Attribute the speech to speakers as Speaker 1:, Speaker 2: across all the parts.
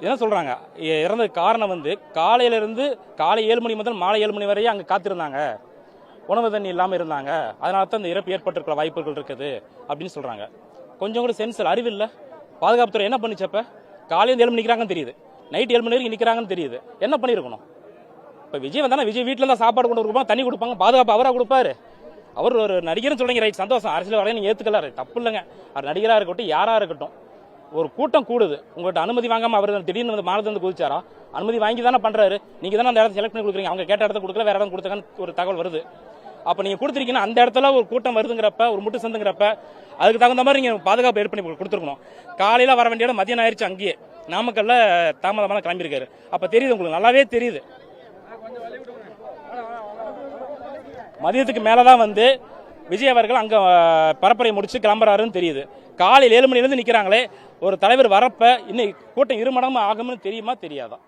Speaker 1: என்ன சொல்றாங்க, இறந்த காரணம் காலையிலிருந்து காலை 7 மணி முதல் மாலை 7 மணி வரையும் அங்கே காத்திருந்தாங்க, உணவு தண்ணி இல்லாமல் இருந்தாங்க, அதனால தான் இந்த இறப்பு ஏற்பட்டிருக்கிற வாய்ப்புகள் இருக்குது அப்படின்னு சொல்றாங்க. கொஞ்சம் கூட சென்ஸ் அறிவு இல்லை. பாதுகாப்புத்துறை என்ன பண்ணிச்சப்ப காலையில் 7 மணி நிற்கிறாங்கன்னு தெரியுது, நைட் 7 மணி வரைக்கும் நிற்கிறாங்கன்னு தெரியுது, என்ன பண்ணியிருக்கணும்? இப்போ விஜய் வந்தானே, விஜய் வீட்டில் தான் சாப்பாடு கொண்டு கொடுப்பாங்க, தண்ணி கொடுப்பாங்க, பாதுகாப்பு அவராக கொடுப்பாரு. அவர் ஒரு நடிகர்னு சொல்றீங்க, ரைட், சந்தோஷம், அரசியல் வரையும் நீங்கள் ஏற்றுக்கல, தப்பு இல்லைங்க. அவர் நடிகராக இருக்கட்டும், யாராக இருக்கட்டும், ஒரு கூட்டம் கூடுது, உங்கள்கிட்ட அனுமதி வாங்காம அவர் திடீர்னு வந்து மாநிலத்தில் வந்து குதிச்சாரா? அனுமதி வாங்கி தானே பண்றாரு. நீங்க தானே அந்த இடத்த செலக்ட் பண்ணி கொடுக்குறீங்க, அவங்க கேட்ட இடத்த கொடுக்கல, வேற இடம் கொடுத்தாங்கன்னு ஒரு தகவல் வருது. அப்ப நீங்க கொடுத்துருக்கீங்கன்னா அந்த இடத்துல ஒரு கூட்டம் வருதுங்கிறப்ப, ஒரு முட்டு சந்துங்கிறப்ப அதுக்கு தகுந்த மாதிரி நீங்க பாதுகாப்பு ஏற்ப பண்ணி கொடுத்துருக்கணும். காலையில வர வேண்டிய இடம் மதியம் ஆயிடுச்சு, அங்கேயே நாமக்கல்ல தாமதமான கிளம்பியிருக்காரு. அப்ப தெரியுது, உங்களுக்கு நல்லாவே தெரியுது. மதியத்துக்கு மேலதான் வந்து விஜய் அவர்கள் அங்க பரப்புரை முடிச்சு கிளம்புறாருன்னு தெரியுது. காலையில் 7 மணிலேருந்து நிற்கிறாங்களே, ஒரு தலைவர் வரப்ப இன்னும் கூட்டம் 2 மடங்கு ஆகும்னு தெரியுமா தெரியாதா?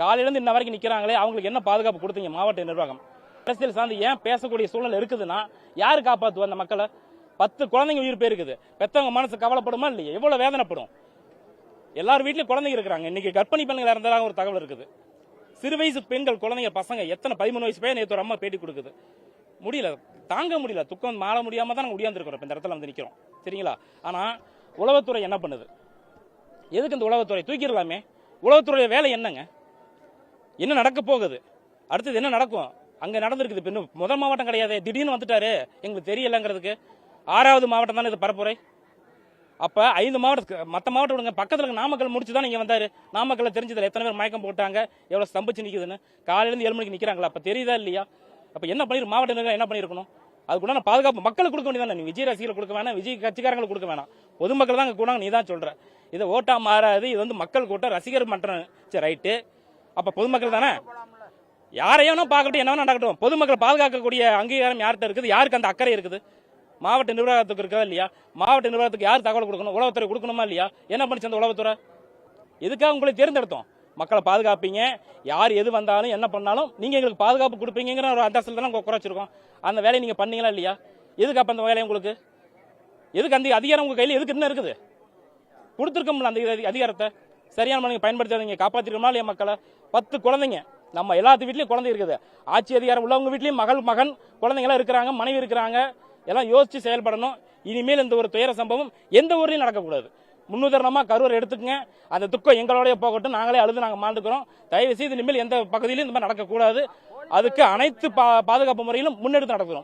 Speaker 1: காலையிலேருந்து இன்ன வரைக்கும் நிற்கிறாங்களே, அவங்களுக்கு என்ன பாதுகாப்பு கொடுத்தீங்க மாவட்ட நிர்வாகம்? அரசியல் சார்ந்து ஏன் பேசக்கூடிய சூழல் இருக்குதுன்னா, யாரு காப்பாற்றுவா அந்த மக்களை? 10 குழந்தைங்க உயிர் போயிருக்குது, பெற்றவங்க மனசு கவலைப்படுமா இல்லையா? எவ்வளவு வேதனைப்படும். எல்லாரும் வீட்லயும் குழந்தைங்க இருக்கிறாங்க. இன்னைக்கு கர்ப்பிணி பெண்கள் இறந்ததாக ஒரு தகவல் இருக்குது. சிறு வயசு பெண்கள், குழந்தைங்க, பசங்க, எத்தனை 13 வயசு பையன் நேற்று ஒரு அம்மா பேட்டி கொடுக்குது. முடியல, தாங்க முடியல, துக்கம் மாற முடியாம தான் நாங்கள் உடையாந்துருக்கிறோம், இந்த இடத்துல வந்து நிற்கிறோம், சரிங்களா? ஆனா உளவுத்துறை என்ன பண்ணுது? எதுக்கு இந்த உளவுத்துறை? தூக்கிடலாமே. உளவுத்துறை வேலை என்னங்க? என்ன நடக்க போகுது? அடுத்தது என்ன நடக்கும்? அங்க நடந்திருக்குது. இன்னும் முதல் மாவட்டம் கிடையாது, திடீர்னு வந்துட்டாரு, எங்களுக்கு தெரியலங்கிறதுக்கு 6வது மாவட்டம் தானே இது பரப்புரை. அப்ப 5 மாவட்டம், மற்ற மாவட்டம் விடுங்க, பக்கத்துல நாமக்கல் முடிச்சுதான் நீங்க வந்தாரு. நாமக்கல்ல தெரிஞ்சதுல எத்தனை பேர் மயக்கம் போட்டாங்க, எவ்வளவு ஸ்தம்பிச்சு நிக்குதுன்னு. காலையில 7 மணிக்கு நிக்கிறாங்களா? அப்ப தெரியுதா இல்லையா? அப்ப என்ன பண்ணிரு மாவட்ட நிர்வாகம் என்ன பண்ணிருக்கணும்? அதுக்குள்ள பாதுகாப்பு மக்களுக்கு கொடுக்க வேண்டியதானே. நீ விஜய் ரசிகர்கள் கொடுக்க வேணாம், விஜய் கட்சிக்காரங்களுக்கு கொடுக்க வேணாம், பொதுமக்கள் தான் கூட. நீ தான் சொல்ற இதை ஓட்டா மாறாது, இது வந்து மக்கள் கூட்டம், ரசிகர் மன்றம். சரி, ரைட்டு. அப்ப பொதுமக்கள் தானே, யாரையும் பார்க்கட்டும், என்ன வேணா நடக்கட்டும். பொதுமக்கள் பாதுகாக்கக்கூடிய அங்கீகாரம் யார்கிட்ட இருக்குது? யாருக்கு அந்த அக்கறை இருக்குது? மாவட்ட நிர்வாகத்துக்கு இருக்கா இல்லையா? மாவட்ட நிர்வாகத்துக்கு யார் தகவல் கொடுக்கணும்? உளவுத்துறை கொடுக்கணுமா இல்லையா? என்ன பண்ணிச்சு அந்த உளவுத்துறை? எதுக்காக உங்களை தேர்ந்தெடுத்தோம்? மக்களை பாதுகாப்பீங்க, யார் எது வந்தாலும் என்ன பண்ணாலும் நீங்க எங்களுக்கு பாதுகாப்பு கொடுப்பீங்கிற ஒரு அந்தஸ்தில் தான் குறைச்சிருக்கோம். அந்த வேலையை நீங்க பண்ணீங்களா இல்லையா? எதுக்கு அப்ப அந்த வேலையை உங்களுக்கு? எதுக்கு அந்த அதிகாரம் உங்க கையில் எதுக்கு என்ன இருக்குது? கொடுத்துருக்கோம்ல அந்த அதிகாரத்தை. சரியான நீங்க பயன்படுத்தாதீங்க. காப்பாத்திருக்கோமா இல்லையா மக்களை? 10 குழந்தைங்க, நம்ம எல்லாத்து வீட்லயும் குழந்தை இருக்குது. ஆட்சி அதிகாரம் உள்ளவங்க வீட்லயும் மகன் குழந்தைங்க எல்லாம் இருக்கிறாங்க, மனைவி இருக்கிறாங்க. எல்லாம் யோசிச்சு செயல்படணும். இனிமேல் இந்த ஒரு துயர சம்பவம் எந்த ஊர்லயும் நடக்கக்கூடாது. முன்னுதாரணமா கரூர் எடுத்துக்கங்க. அந்த துக்கம் எங்களோடய போகட்டும், நாங்களே அழுது நாங்கள் மாண்டுக்கிறோம். தயவு செய்து இனிமேல் எந்த பகுதியிலும் இந்த மாதிரி நடக்கக்கூடாது. அதுக்கு அனைத்து பாதுகாப்பு முறையிலும் முன்னெடுத்து நடக்கிறோம்.